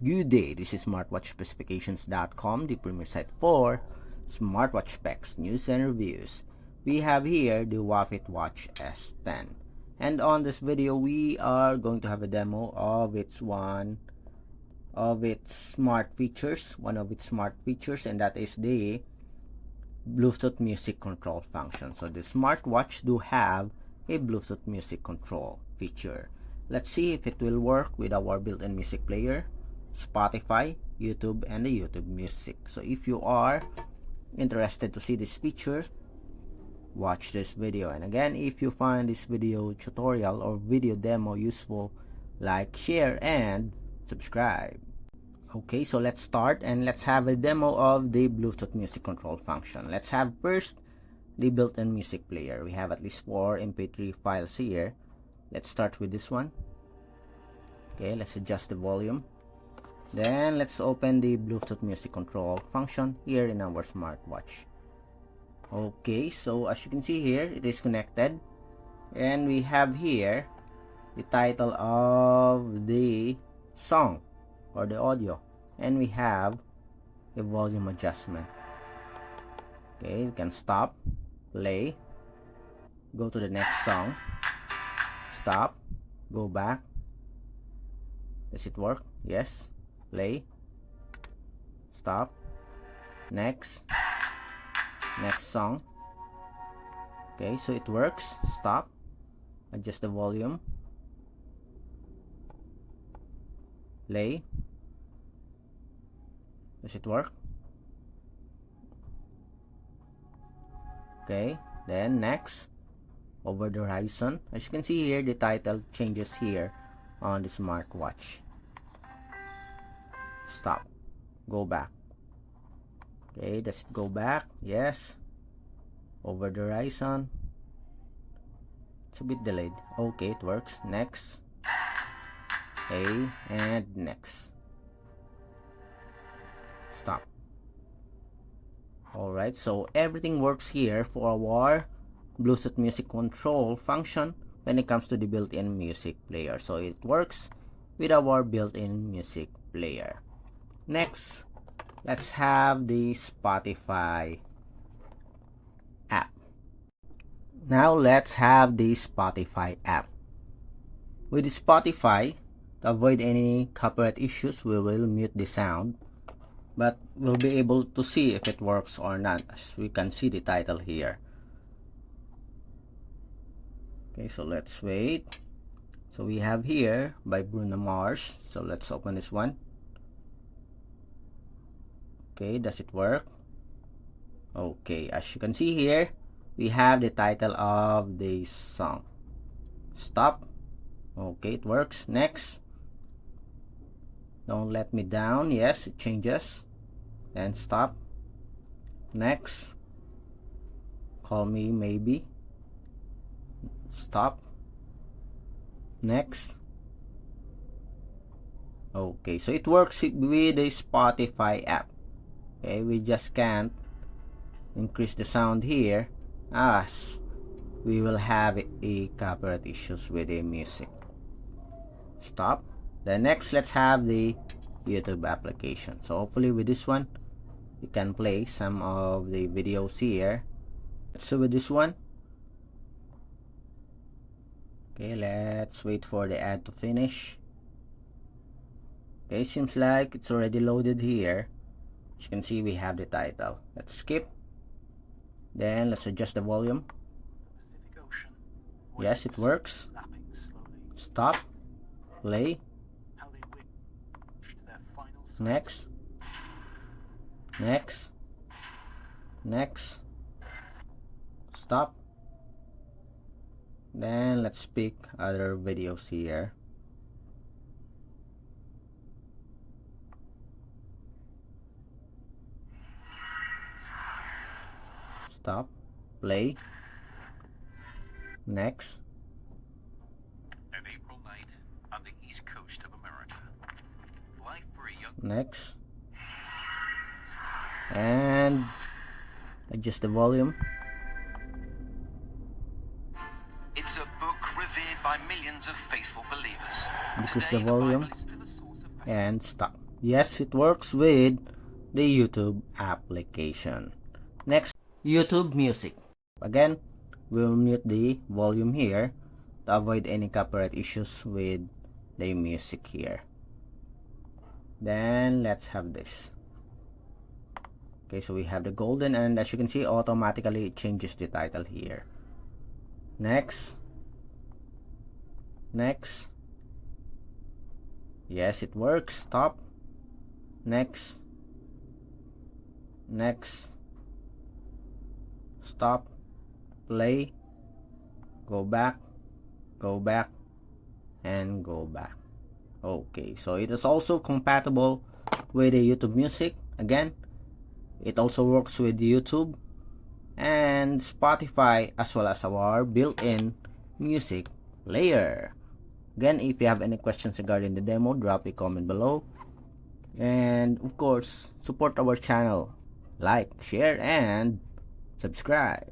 Good day, this is smartwatchspecifications.com, the premier site for smartwatch specs, news, and reviews. We have here the Wafit Watch S10. And on this video, we are going to have a demo of one of its smart features, and that is the Bluetooth music control function. So the smartwatch do have a Bluetooth music control feature. Let's see if it will work with our built-in music player, Spotify, YouTube, and the YouTube Music. So if you are interested to see this feature, watch this video. And again, if you find this video tutorial or video demo useful, like, share, and subscribe. Okay, so let's start and let's have a demo of the Bluetooth music control function. Let's have first the built-in music player. We have at least 4 MP3 files here. Let's start with this one. Okay, let's adjust the volume. Then let's open the Bluetooth music control function here in our smartwatch. Okay, so as you can see here, it is connected, and we have here the title of the song or the audio, and we have a volume adjustment. Okay, we can stop, play, go to the next song, stop, go back. Does it work? Yes. Play, stop, next song. Okay, so it works. Stop, adjust the volume, play. Does it work? Okay, then next, over the horizon. As you can see here, the title changes here on the smartwatch. Stop, go back. Okay, does it go back? Yes. Over the horizon. It's a bit delayed. Okay, it works. Next. Okay, and next. Stop. Alright, so everything works here for our Bluetooth music control function when it comes to the built-in music player. So it works with our built-in music player. Next, let's have the Spotify app. Now let's have the Spotify app. With the Spotify, to avoid any copyright issues, we will mute the sound, but we'll be able to see if it works or not, as we can see the title here. Okay, so let's wait. So we have here by Bruno Mars. So let's open this one. Okay, does it work? Okay, as you can see here, we have the title of the song. Stop. Okay, it works. Next. Don't Let Me Down. Yes, it changes. And stop. Next. Call Me Maybe. Stop. Next. Okay, so it works with the Spotify app. Okay, we just can't increase the sound here as we will have a copyright issues with the music. Stop. Then next, let's have the YouTube application. So hopefully with this one, you can play some of the videos here. So with this one, okay, let's wait for the ad to finish. Okay, seems like it's already loaded here. As you can see, we have the title. Let's skip. Then let's adjust the volume. Yes, it works. Stop. Play. Next. Next. Next. Stop. Then let's pick other videos here. Stop. Play. Next. An April night on the east coast of America. Life for a young... Next. And adjust the volume. It's a book revered by millions of faithful believers. Decrease Today, the volume Bible is still a source of and stop. Yes, it works with the YouTube application. Next, YouTube Music. Again, we'll mute the volume here to avoid any copyright issues with the music here. Then let's have this. Okay, so we have the golden, and as you can see, automatically it changes the title here. Next. Yes, it works. Stop. Next. Stop. Play. Go back, and go back. Okay, so it is also compatible with the YouTube Music. Again, it also works with YouTube and Spotify, as well as our built-in music player. Again, if you have any questions regarding the demo, drop a comment below. And of course, support our channel. Like, share, and subscribe.